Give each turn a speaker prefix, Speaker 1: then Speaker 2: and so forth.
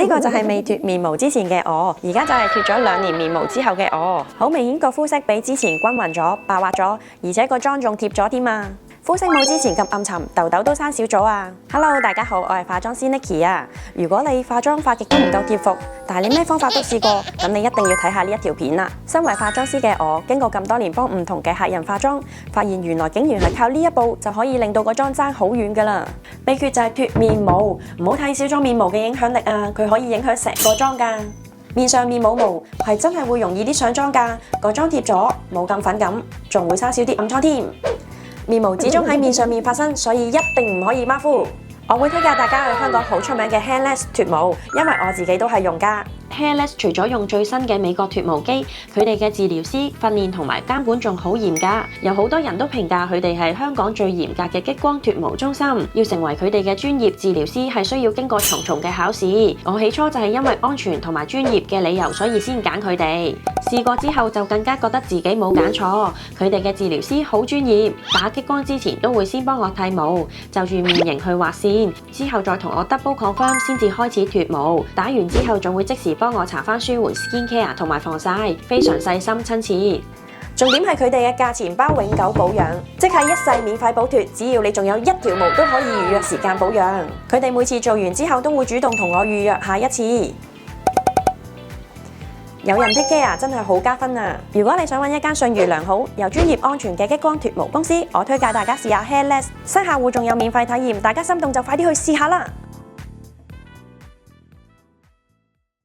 Speaker 1: 呢個就係未脫面毛之前嘅我，而家就係脫咗2年面毛之後嘅我。好明顯個膚色比之前均勻咗、白滑咗，而且個妝仲貼咗添啊！膚色冇之前咁暗沉，痘痘都生少咗啊 ！Hello， 大家好，我係化妝師 Nicky 啊。如果你化妝化極都唔夠貼服，但係你咩方法都試過，咁你一定要睇下呢一條片啦。身為化妝師嘅我，經過咁多年幫唔同嘅客人化妝，發現原來竟然係靠呢一步就可以令到個妝爭好遠噶啦。秘訣就係脫面毛，唔好睇小咗面毛嘅影響力啊，佢可以影響成個妝噶。面上面冇毛係真係會容易啲上妝噶，個妝貼咗冇咁粉感，仲會生少啲暗瘡添。面毛始終喺面上面發生，所以一定唔可以馬虎。我會推介大家去香港好出名嘅 Hairless 脫毛，因為我自己都係用家。Hairless 除咗用最新嘅美國脫毛機，佢哋嘅治療師訓練同埋監管仲好嚴格，有好多人都評價佢哋係香港最嚴格嘅激光脫毛中心。要成為佢哋嘅專業治療師，係需要經過重重嘅考試。我起初就係因為安全同埋專業嘅理由，所以先揀佢哋。試過之後就更加覺得自己冇揀錯，佢哋嘅治療師好專業，打激光之前都會先幫我剃毛，就住面型去畫線，之後再同我 double confirm 先至開始脫毛。打完之後仲會即時幫我搽翻舒緩 skin care 同埋防曬，非常細心親切。重點係佢哋嘅價錢包永久保養，即係一世免費補脫，只要你仲有一條毛都可以預約時間保養。佢哋每次做完之後都會主動同我預約下一次。有人 take care 真係好加分啊！如果你想揾一間信譽良好、又專業安全嘅激光脫毛公司，我推介大家試下 Hairless， 新客戶仲有免費體驗，大家心動就快啲去試下啦！